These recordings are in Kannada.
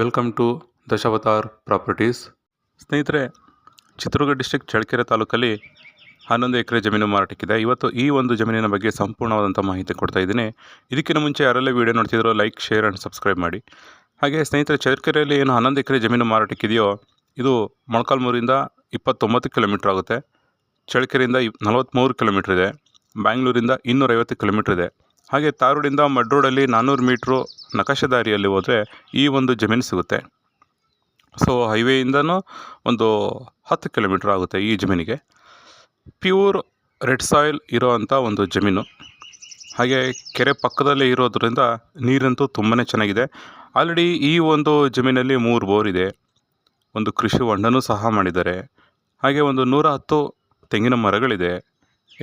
Welcome to Dashavatar properties. ಸ್ನೇಹಿತರೆ, ಚಿತ್ರದುರ್ಗ ಡಿಸ್ಟ್ರಿಕ್ಟ್ ಚಳ್ಳಕೆರೆ ತಾಲೂಕಲ್ಲಿ 11 ಎಕರೆ ಜಮೀನು ಮಾರಾಟಕ್ಕಿದೆ. ಇವತ್ತು ಈ ಒಂದು ಜಮೀನಿನ ಬಗ್ಗೆ ಸಂಪೂರ್ಣವಾದಂಥ ಮಾಹಿತಿ ಕೊಡ್ತಾ ಇದ್ದೀನಿ. ಇದಕ್ಕಿಂತ ಮುಂಚೆ ಯಾರೆಲ್ಲ ವೀಡಿಯೋ ನೋಡ್ತಿದ್ರು ಲೈಕ್, ಶೇರ್ ಆ್ಯಂಡ್ ಸಬ್ಸ್ಕ್ರೈಬ್ ಮಾಡಿ. ಹಾಗೆ ಸ್ನೇಹಿತರೆ, ಚಳ್ಳಕೆರೆಯಲ್ಲಿ ಏನು 11 ಎಕರೆ ಜಮೀನು ಮಾರಾಟಕ್ಕಿದೆಯೋ ಇದು ಮೊಳಕಾಲ್ಮೂರಿಂದ 29 ಕಿಲೋಮೀಟ್ರ್ ಆಗುತ್ತೆ. ಚಳ್ಳಕೆರೆಯಿಂದ 43 ಕಿಲೋಮೀಟ್ರ್ ಇದೆ. ಬ್ಯಾಂಗ್ಳೂರಿಂದ 250 ಕಿಲೋಮೀಟ್ರ್ ಇದೆ. ಹಾಗೆ ತಾರೋಡಿಂದ ಮಡ್ ರೋಡಲ್ಲಿ 400 ಮೀಟ್ರು ನಕಾಶೆ ದಾರಿಯಲ್ಲಿ ಹೋದರೆ ಈ ಒಂದು ಜಮೀನು ಸಿಗುತ್ತೆ. ಸೊ ಹೈವೇಯಿಂದನೂ ಒಂದು 10 ಕಿಲೋಮೀಟ್ರ್ ಆಗುತ್ತೆ ಈ ಜಮೀನಿಗೆ. ಪ್ಯೂರ್ ರೆಡ್ ಸಾಯಿಲ್ ಇರೋವಂಥ ಒಂದು ಜಮೀನು. ಹಾಗೆ ಕೆರೆ ಪಕ್ಕದಲ್ಲೇ ಇರೋದ್ರಿಂದ ನೀರಂತೂ ತುಂಬಾ ಚೆನ್ನಾಗಿದೆ. ಆಲ್ರೆಡಿ ಈ ಒಂದು ಜಮೀನಲ್ಲಿ 3 ಬೋರ್ ಇದೆ. ಒಂದು ಕೃಷಿ ಹೊಂಡನೂ ಸಹ ಮಾಡಿದ್ದಾರೆ. ಹಾಗೆ ಒಂದು 110 ತೆಂಗಿನ ಮರಗಳಿದೆ.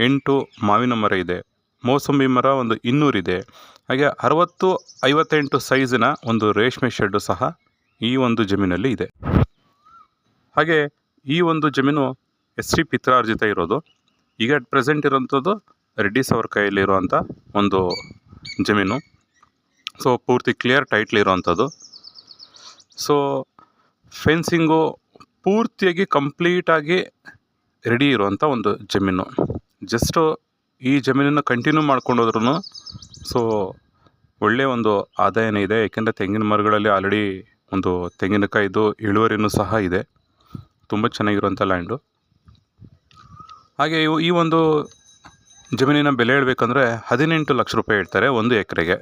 8 ಮಾವಿನ ಮರ ಇದೆ. ಮೋಸಂಬಿ ಮರ ಒಂದು 200 ಇದೆ. ಹಾಗೆ 60-58 ಸೈಜಿನ ಒಂದು ರೇಷ್ಮೆ ಶೆಡ್ಡು ಸಹ ಈ ಒಂದು ಜಮೀನಲ್ಲಿ ಇದೆ. ಹಾಗೆ ಈ ಒಂದು ಜಮೀನು SC ಪಿತ್ರಾರ್ಜಿತ ಇರೋದು. ಈಗ ಅಟ್ ಪ್ರೆಸೆಂಟ್ ಇರೋಂಥದ್ದು ರೆಡ್ಡಿಸ್ ಅವ್ರ ಕೈಯಲ್ಲಿರುವಂಥ ಒಂದು ಜಮೀನು. ಸೊ ಪೂರ್ತಿ ಕ್ಲಿಯರ್ ಟೈಟ್ಲ್ ಇರೋವಂಥದ್ದು. ಸೊ ಫೆನ್ಸಿಂಗು ಪೂರ್ತಿಯಾಗಿ ಕಂಪ್ಲೀಟಾಗಿ ರೆಡಿ ಇರುವಂಥ ಒಂದು ಜಮೀನು. ಜಸ್ಟು ಈ ಜಮೀನನ್ನು ಕಂಟಿನ್ಯೂ ಮಾಡ್ಕೊಂಡು ಹೋದ್ರೂ ಸೊ ಒಳ್ಳೆಯ ಒಂದು ಆದಾಯನೇ ಇದೆ. ಏಕೆಂದರೆ ತೆಂಗಿನ ಮರಗಳಲ್ಲಿ ಆಲ್ರೆಡಿ ಒಂದು ತೆಂಗಿನಕಾಯಿದು ಇಳುವರಿನೂ ಸಹ ಇದೆ. ತುಂಬ ಚೆನ್ನಾಗಿರುವಂಥ ಲ್ಯಾಂಡು. ಹಾಗೆ ಈ ಒಂದು ಜಮೀನಿನ ಬೆಲೆ ಹೇಳ್ಬೇಕಂದ್ರೆ 18 ಲಕ್ಷ ರೂಪಾಯಿ ಹೇಳ್ತಾರೆ 1 ಎಕರೆಗೆ.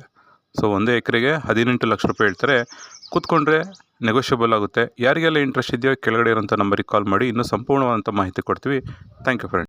ಸೊ 1 ಎಕರೆಗೆ 18 ಲಕ್ಷ ರೂಪಾಯಿ ಹೇಳ್ತಾರೆ. ಕೂತ್ಕೊಂಡ್ರೆ ನೆಗೋಷಿಯಬಲ್ ಆಗುತ್ತೆ. ಯಾರಿಗೆಲ್ಲ ಇಂಟ್ರೆಸ್ಟ್ ಇದೆಯೋ ಕೆಳಗಡೆ ಇರೋಂಥ ನಂಬರಿಗೆ ಕಾಲ್ ಮಾಡಿ ಇನ್ನೂ ಸಂಪೂರ್ಣವಾದಂಥ ಮಾಹಿತಿ ಕೊಡ್ತೀವಿ. Thank you friend.